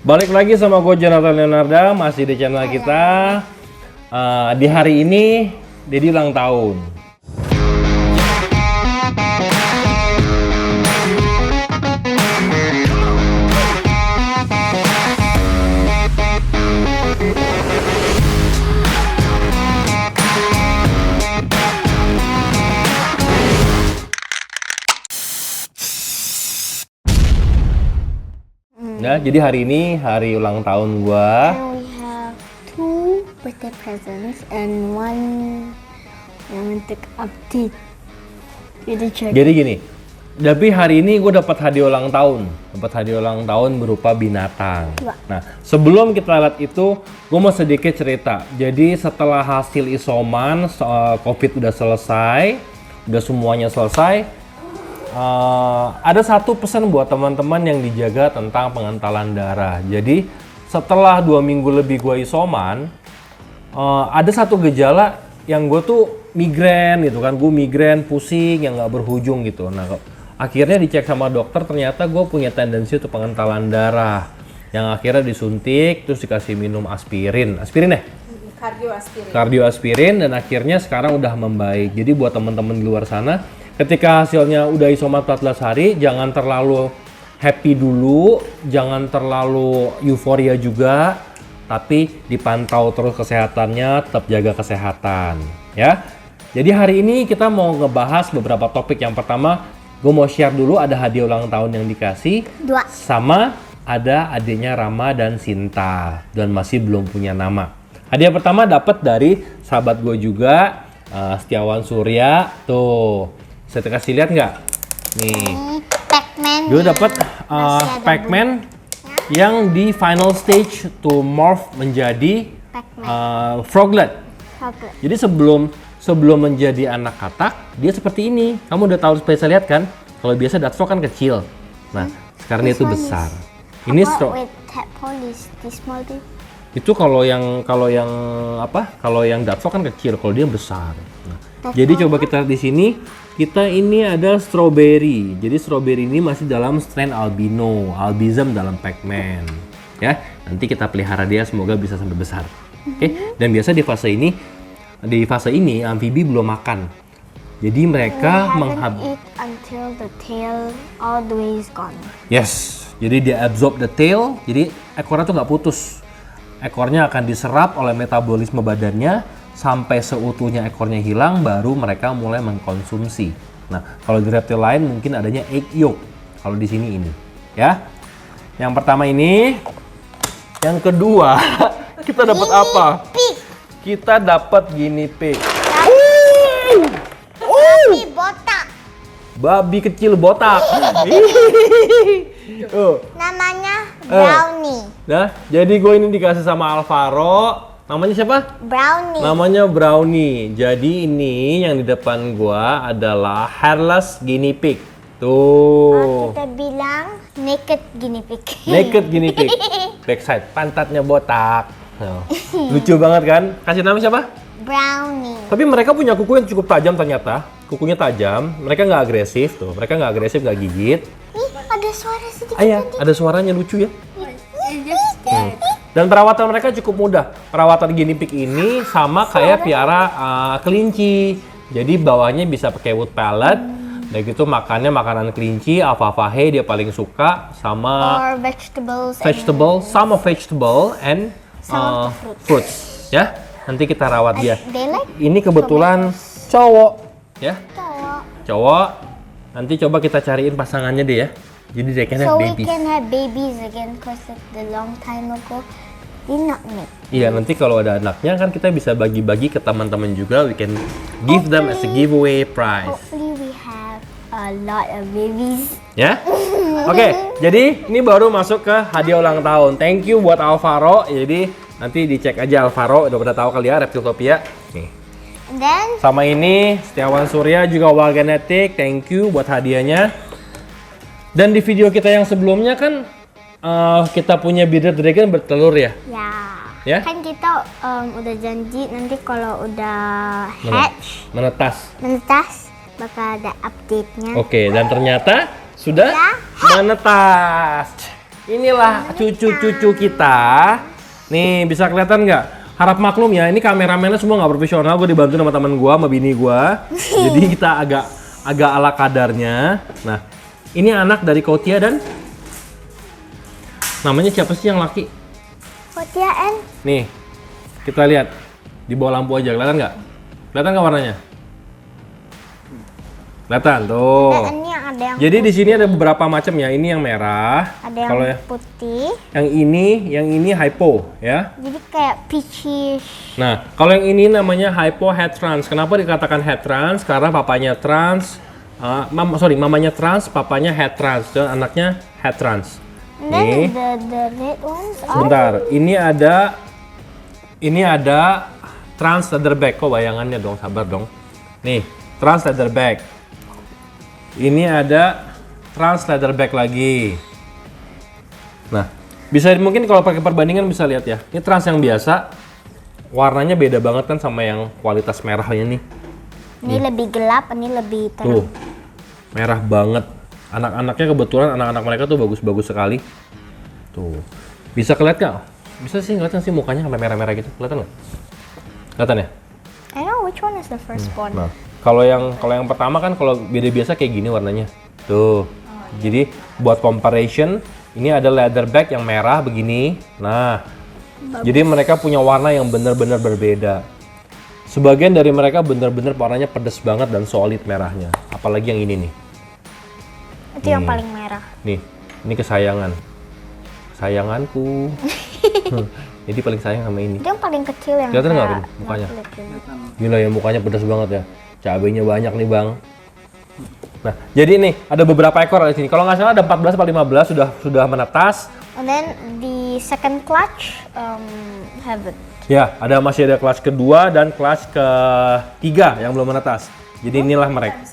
Balik lagi sama gue Jonathan Leonarda, masih di channel kita. Di hari ini, Dedi ulang tahun. Ya, jadi hari ini hari ulang tahun gua. And we have 2 birthday presents and one romantic update. Jadi gini, tapi hari ini gue dapat hadiah ulang tahun. Dapat hadiah ulang tahun berupa binatang. Nah, sebelum kita lihat itu, gue mau sedikit cerita. Jadi setelah hasil isoman, COVID udah selesai, udah semuanya selesai. Ada satu pesan buat teman-teman yang dijaga tentang pengentalan darah. Jadi setelah 2 minggu lebih gue isoman, ada satu gejala yang gue tuh migrain gitu kan. Gue migrain, pusing yang nggak berujung gitu. Nah, akhirnya dicek sama dokter, ternyata gue punya tendensi untuk pengentalan darah. Yang akhirnya disuntik, terus dikasih minum aspirin. Aspirin ya? Kardioaspirin, dan akhirnya sekarang udah membaik. Jadi buat teman-teman di luar sana, ketika hasilnya udah isoman 14 hari, jangan terlalu happy dulu, jangan terlalu euforia juga, tapi dipantau terus kesehatannya, tetap jaga kesehatan, ya. Jadi hari ini kita mau ngebahas beberapa topik. Yang pertama, gue mau share dulu ada hadiah ulang tahun yang dikasih, 2. sama ada adiknya Rama dan Sinta, dan masih belum punya nama. Hadiah pertama dapat dari sahabat gue juga, Setiawan Surya, tuh. Saya kasih lihat nggak? Nih, Pac-Man. gue dapat Pac-Man yang di final stage to morph menjadi froglet. Jadi sebelum menjadi anak katak, dia seperti ini. Kamu udah tahu bisa lihat kan? Kalau biasa Datfrog kan kecil. Nah, sekarang dia itu besar. Ini with tadpole is this small bit? Itu kalau yang Datfrog kan kecil, kalau dia besar. Nah, jadi coba kita lihat di sini. Kita ini ada strawberry. Jadi strawberry ini masih dalam strain albino, albizem dalam Pac-Man. Ya, nanti kita pelihara dia, semoga bisa sampai besar. Oke. Dan biasa di fase ini amfibi belum makan. Jadi mereka eat until the tail all the way is gone. Yes. Jadi dia absorb the tail. Jadi ekornya tuh nggak putus. Ekornya akan diserap oleh metabolisme badannya. Sampai seutuhnya ekornya hilang, baru mereka mulai mengkonsumsi. Nah, kalau di reptil lain mungkin adanya egg yolk. Kalau di sini ini, ya. Yang pertama ini, yang kedua kita dapat apa? Kita dapat guinea pig. Babi botak. Babi kecil botak. Namanya Brownie. Nah, jadi gue ini dikasih sama Alvaro. Namanya siapa? Brownie. Namanya Brownie. Jadi ini yang di depan gua adalah hairless guinea pig. Tuh. Kita bilang naked guinea pig. Naked guinea pig. Backside, pantatnya botak. Lucu banget kan? Kasih nama siapa? Brownie. Tapi mereka punya kuku yang cukup tajam ternyata. Kukunya tajam. Mereka nggak agresif tuh. Mereka nggak agresif, nggak gigit. Ih, ada suara sedikit. Iya, ada suaranya lucu ya. Dan perawatan mereka cukup mudah. Perawatan guinea pig ini sama kayak piara kelinci. Jadi bawahnya bisa pakai wood pellet. Dan gitu makannya makanan kelinci, alfalfa hay dia paling suka, sama Or vegetables. sama vegetable and fruits. Ya, nanti kita rawat dia. They like Ini kebetulan cowok, ya. cowok. Cowok. Nanti coba kita cariin pasangannya deh ya. Jadi they can have So we babies. can have babies again because the long time ago did not make. Iya, nanti kalau ada anaknya kan kita bisa bagi-bagi ke teman-teman juga. We can give them as a giveaway prize. Hopefully we have a lot of babies. Ya? Oke, jadi ini baru masuk ke hadiah ulang tahun. Thank you buat Alvaro. Jadi nanti dicek aja Alvaro, udah pada tahu kali ya Reptiltopia. Nih. And then Sama ini Setiawan Surya juga Wild Genetic. Thank you buat hadiahnya. Dan di video kita yang sebelumnya kan kita punya bearded dragon bertelur ya. Ya? kan kita udah janji nanti kalau udah hatch menetas bakal ada update-nya. Oke, dan ternyata sudah Sudah menetas. inilah cucu-cucu kita. Nih, bisa kelihatan nggak? Harap maklum ya, ini kameramennya semua nggak profesional. Gue dibantu sama teman gue, sama bini gue. Jadi kita agak ala kadarnya. Nah, ini anak dari Kotia dan namanya siapa sih yang laki? Kotia and Nih, kita lihat di bawah lampu aja, kelihatan nggak? Kelihatan nggak warnanya? Kelihatan tuh. ini ada yang Jadi di sini ada beberapa macam ya. Ini yang merah. ada yang Kalau putih. yang ini hypo ya. Jadi kayak peachish. Nah, kalau yang ini namanya hypo head trans. Kenapa dikatakan head trans? Karena papanya trans, mamanya trans, papanya head trans, dan anaknya head trans. And Nih, then the red ones are sebentar. Ini ada trans leatherback. Kok bayangannya dong, sabar dong. Nih, trans leatherback. Ini ada trans leatherback lagi. Nah, bisa mungkin kalau pakai perbandingan bisa lihat ya. Ini trans yang biasa, warnanya beda banget kan sama yang kualitas merahnya nih. ini lebih gelap, ini lebih terang. Tuh, merah banget. Anak-anaknya kebetulan anak-anak mereka tuh bagus-bagus sekali. Tuh, bisa kelihatan nggak? Bisa sih ngeliatnya sih mukanya sampai merah-merah gitu. Kelihatan nggak? Kelihatan ya? I know which one is the first one. Nah, kalau yang pertama kan kalau beda biasa kayak gini warnanya. Tuh. Jadi buat comparison, ini ada leatherback yang merah begini. Nah, jadi mereka punya warna yang benar-benar berbeda. Sebagian dari mereka benar-benar warnanya pedas banget dan solid merahnya. Apalagi yang ini nih. Itu yang paling merah. Nih, ini kesayangan. Sayanganku. Jadi paling sayang sama ini. Itu yang paling kecil yang Kelihatan nggak, kayak Rin, mukanya? nggak Gila ya, mukanya pedas banget ya. Cabenya banyak nih, Bang. Nah, jadi nih ada beberapa ekor di sini. Kalau nggak salah ada 14 atau 15 sudah menetas. And then the second clutch have it. Ya, masih ada kelas kedua dan kelas ketiga yang belum menetas. Jadi inilah mereka.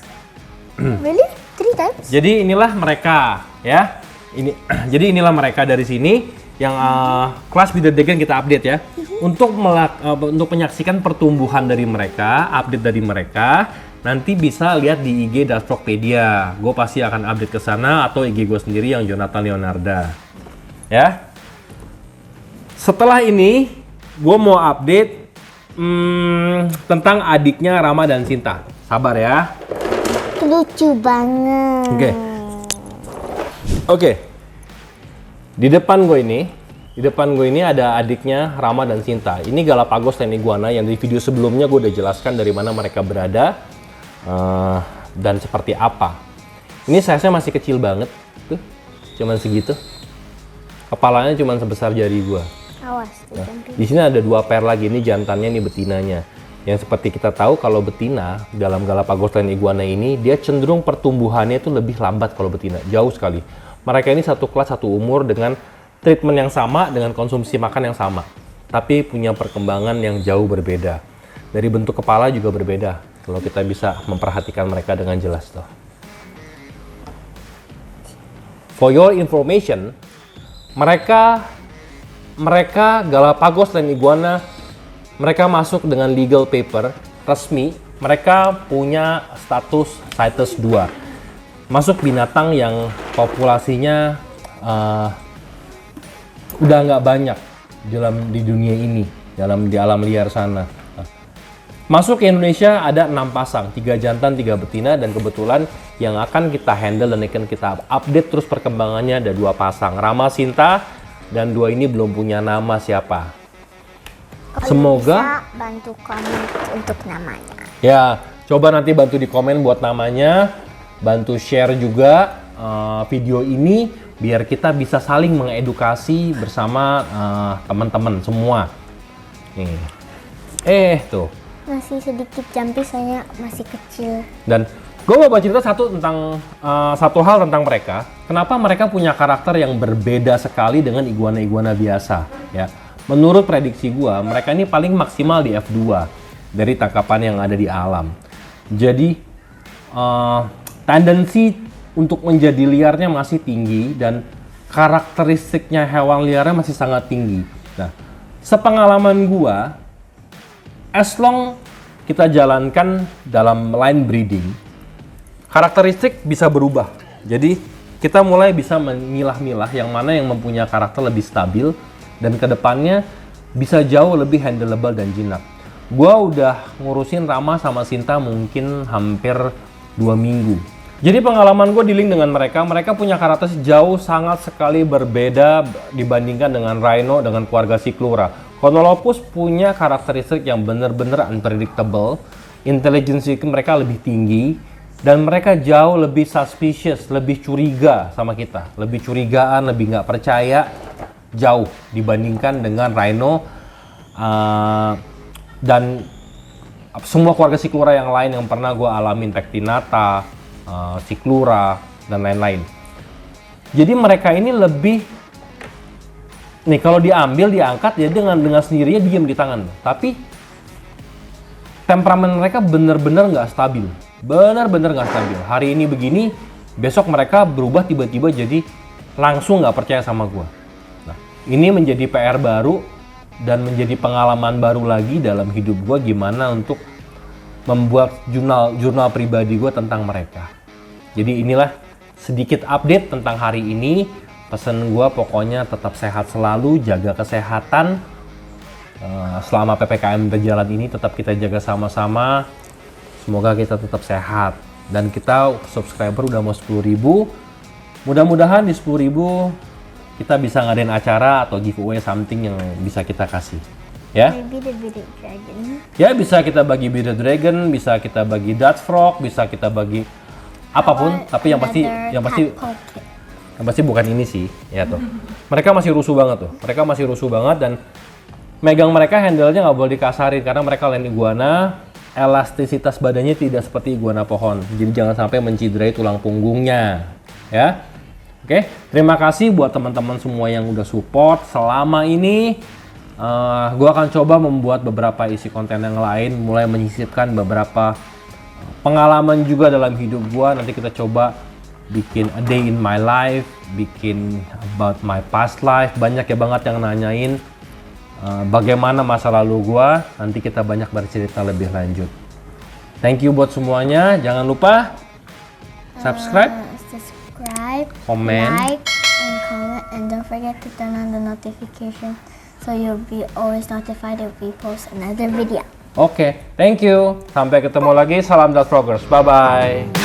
Really? 3 times? Jadi inilah mereka, ya. Jadi inilah mereka dari sini yang kelas Bitter Dragon kita update ya. Untuk menyaksikan pertumbuhan dari mereka, update dari mereka, nanti bisa lihat di IG Dashboardpedia. Gue pasti akan update ke sana atau IG gue sendiri yang Jonathan Leonarda. Ya. Setelah ini, gue mau update tentang adiknya Rama dan Sinta. Sabar ya. Lucu banget. Oke. Di depan gue ini ada adiknya Rama dan Sinta. Ini Galapagos Land Iguana yang di video sebelumnya gue udah jelaskan dari mana mereka berada dan seperti apa. Ini size-nya masih kecil banget, tuh, cuman segitu. Kepalanya cuman sebesar jari gue. Awas. Nah, di sini ada 2 pair lagi, ini jantannya, ini betinanya. Yang seperti kita tahu kalau betina dalam Galapagos Land Iguana ini dia cenderung pertumbuhannya itu lebih lambat kalau betina, jauh sekali. Mereka ini satu kelas, satu umur dengan treatment yang sama, dengan konsumsi makan yang sama. Tapi punya perkembangan yang jauh berbeda. Dari bentuk kepala juga berbeda. Kalau kita bisa memperhatikan mereka dengan jelas tuh. For your information, mereka Galapagos Land Iguana, mereka masuk dengan legal paper resmi. Mereka punya status CITES 2. Masuk binatang yang populasinya udah nggak banyak di dunia ini, di alam liar sana. Masuk ke Indonesia ada 6 pasang, 3 jantan, 3 betina, dan kebetulan yang akan kita handle dan akan kita update terus perkembangannya ada 2 pasang, Rama, Sinta, dan 2 ini belum punya nama siapa. Semoga bisa bantu komen untuk namanya. ya, coba nanti bantu di komen buat namanya. Bantu share juga video ini biar kita bisa saling mengedukasi bersama teman-teman semua. Nih. Tuh. Masih sedikit jumpy soalnya masih kecil. Dan gue mau cerita satu hal tentang mereka. Kenapa mereka punya karakter yang berbeda sekali dengan iguana-iguana biasa, ya. Menurut prediksi gue, mereka ini paling maksimal di F2 dari tangkapan yang ada di alam. Jadi tendensi untuk menjadi liarnya masih tinggi dan karakteristiknya hewan liarnya masih sangat tinggi. Nah, sepengalaman gua, as long kita jalankan dalam line breeding, karakteristik bisa berubah. Jadi kita mulai bisa memilah-milah yang mana yang mempunyai karakter lebih stabil dan kedepannya bisa jauh lebih handleable dan jinak. Gua udah ngurusin Rama sama Sinta mungkin hampir 2 minggu. Jadi pengalaman gue dealing dengan mereka punya karakter jauh sangat sekali berbeda dibandingkan dengan Rhino dengan keluarga Cyclura. Konolopus punya karakteristik yang benar-benar unpredictable, intelijensi mereka lebih tinggi, dan mereka jauh lebih suspicious, lebih curiga sama kita. Lebih curigaan, lebih nggak percaya, jauh dibandingkan dengan Rhino dan semua keluarga Cyclura yang lain yang pernah gue alamin, Pectinata, Cyclura, dan lain-lain. Jadi mereka ini lebih, nih kalau diambil, diangkat, ya dengan sendirinya diam di tangan. Tapi temperamen mereka bener-bener nggak stabil. Bener-bener nggak stabil. Hari ini begini, besok mereka berubah tiba-tiba jadi langsung nggak percaya sama gue. Nah, ini menjadi PR baru dan menjadi pengalaman baru lagi dalam hidup gue gimana untuk membuat jurnal pribadi gue tentang mereka. Jadi inilah sedikit update tentang hari ini. Pesan gue pokoknya tetap sehat selalu, jaga kesehatan. Selama PPKM berjalan ini tetap kita jaga sama-sama. Semoga kita tetap sehat. Dan kita subscriber udah mau 10.000. Mudah-mudahan di 10.000 kita bisa ngadain acara atau giveaway something yang bisa kita kasih. Ya? Maybe the bearded dragon. Ya, bisa kita bagi bearded dragon, bisa kita bagi Dutch frog, bisa kita bagi apapun, tapi yang pasti bukan ini sih, ya tuh. Mereka masih rusuh banget tuh. Mereka masih rusuh banget dan megang mereka handle-nya nggak boleh dikasarin karena mereka lain iguana. Elastisitas badannya tidak seperti iguana pohon. Jadi jangan sampai menciderai tulang punggungnya, ya. Oke, terima kasih buat teman-teman semua yang udah support selama ini. Gue akan coba membuat beberapa isi konten yang lain, mulai menyisipkan beberapa pengalaman juga dalam hidup gue. Nanti kita coba bikin a day in my life, bikin about my past life. Banyak ya banget yang nanyain bagaimana masa lalu gue. Nanti kita banyak bercerita lebih lanjut. Thank you buat semuanya. Jangan lupa subscribe, comment, like, and comment, and don't forget to turn on the notification so you'll be always notified if we post another video. Oke, thank you. Sampai ketemu lagi. Salam Dutch Froggers. Bye-bye.